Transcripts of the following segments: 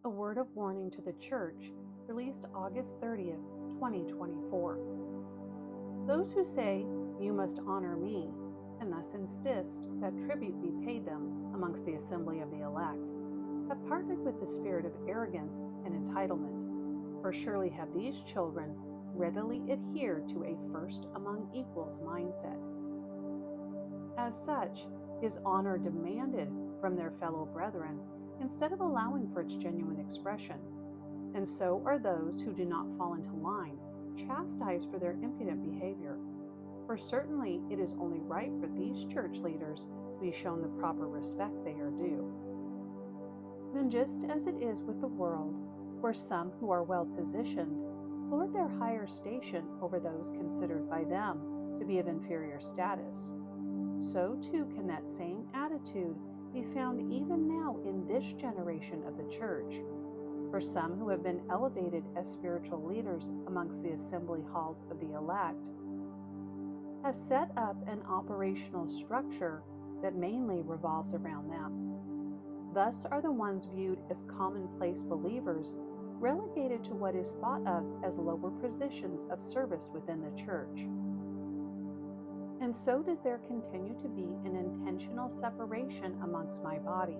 A word of warning to the church, released August 30th, 2024. Those who say, "You must honor me," and thus insist that tribute be paid them amongst the assembly of the elect, have partnered with the spirit of arrogance and entitlement, for surely have these children readily adhered to a first among equals mindset. As such, is honor demanded from their fellow brethren instead of allowing for its genuine expression, and so are those who do not fall into line chastised for their impudent behavior, for certainly it is only right for these church leaders to be shown the proper respect they are due. Then just as it is with the world, where some who are well positioned lord their higher station over those considered by them to be of inferior status, so too can that same attitude be found even now in this generation of the church, for some who have been elevated as spiritual leaders amongst the assembly halls of the elect have set up an operational structure that mainly revolves around them. Thus are the ones viewed as commonplace believers relegated to what is thought of as lower positions of service within the church. And so does there continue to be an intentional separation amongst my body,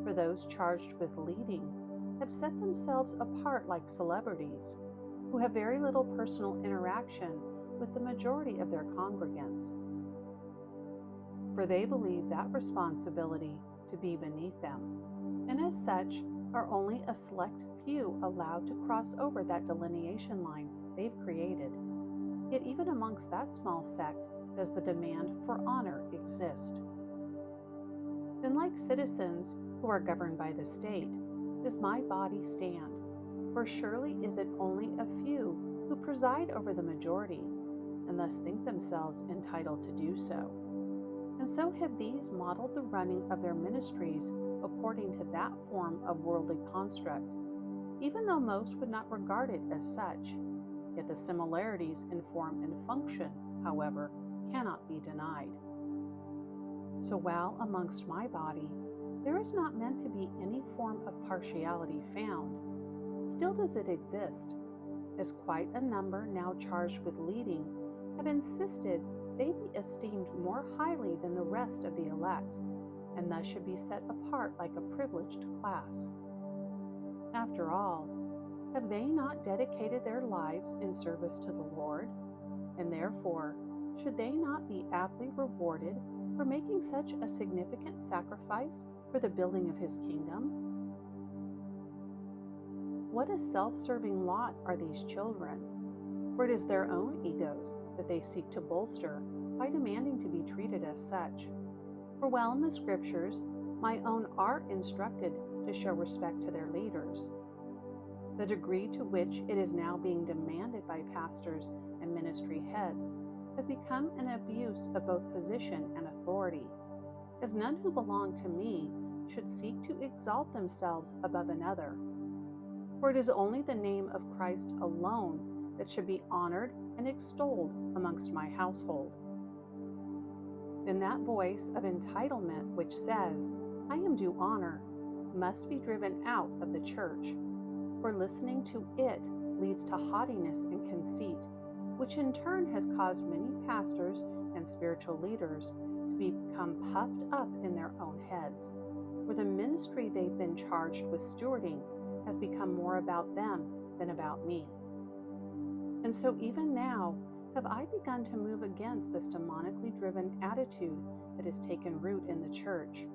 for those charged with leading have set themselves apart like celebrities, who have very little personal interaction with the majority of their congregants, for they believe that responsibility to be beneath them, and as such are only a select few allowed to cross over that delineation line they've created. Yet even amongst that small sect does the demand for honor exist. Then, like citizens who are governed by the state, does my body stand, for surely is it only a few who preside over the majority, and thus think themselves entitled to do so. And so have these modeled the running of their ministries according to that form of worldly construct, even though most would not regard it as such. Yet the similarities in form and function, however, cannot be denied. So while amongst my body there is not meant to be any form of partiality found, still does it exist, as quite a number now charged with leading have insisted they be esteemed more highly than the rest of the elect, and thus should be set apart like a privileged class. After all, have they not dedicated their lives in service to the Lord? And therefore, should they not be aptly rewarded for making such a significant sacrifice for the building of His kingdom? What a self-serving lot are these children, for it is their own egos that they seek to bolster by demanding to be treated as such. For while in the Scriptures, my own are instructed to show respect to their leaders, the degree to which it is now being demanded by pastors and ministry heads has become an abuse of both position and authority, as none who belong to me should seek to exalt themselves above another. For it is only the name of Christ alone that should be honored and extolled amongst my household. Then that voice of entitlement which says, "I am due honor," must be driven out of the church, for listening to it leads to haughtiness and conceit, which in turn has caused many pastors and spiritual leaders to become puffed up in their own heads, where the ministry they've been charged with stewarding has become more about them than about me. And so even now have I begun to move against this demonically driven attitude that has taken root in the church.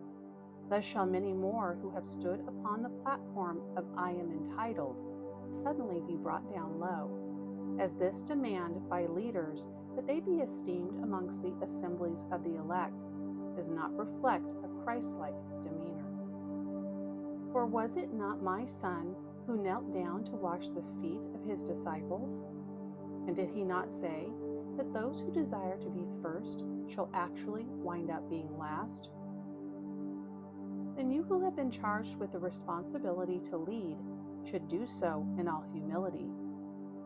Thus shall many more who have stood upon the platform of "I am entitled" suddenly be brought down low, as this demand by leaders that they be esteemed amongst the assemblies of the elect does not reflect a Christ-like demeanor. For was it not my Son who knelt down to wash the feet of His disciples? And did He not say that those who desire to be first shall actually wind up being last? Then you who have been charged with the responsibility to lead should do so in all humility,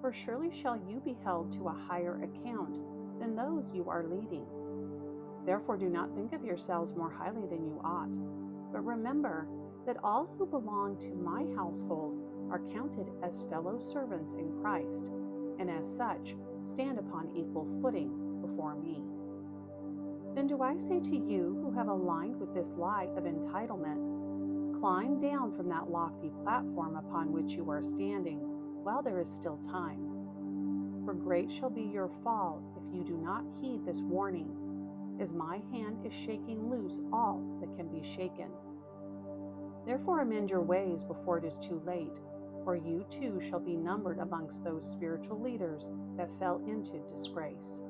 for surely shall you be held to a higher account than those you are leading. Therefore do not think of yourselves more highly than you ought, but remember that all who belong to my household are counted as fellow servants in Christ, and as such stand upon equal footing before me. Then do I say to you who have aligned with this lie of entitlement, climb down from that lofty platform upon which you are standing while there is still time. For great shall be your fall if you do not heed this warning, as my hand is shaking loose all that can be shaken. Therefore amend your ways before it is too late, or you too shall be numbered amongst those spiritual leaders that fell into disgrace.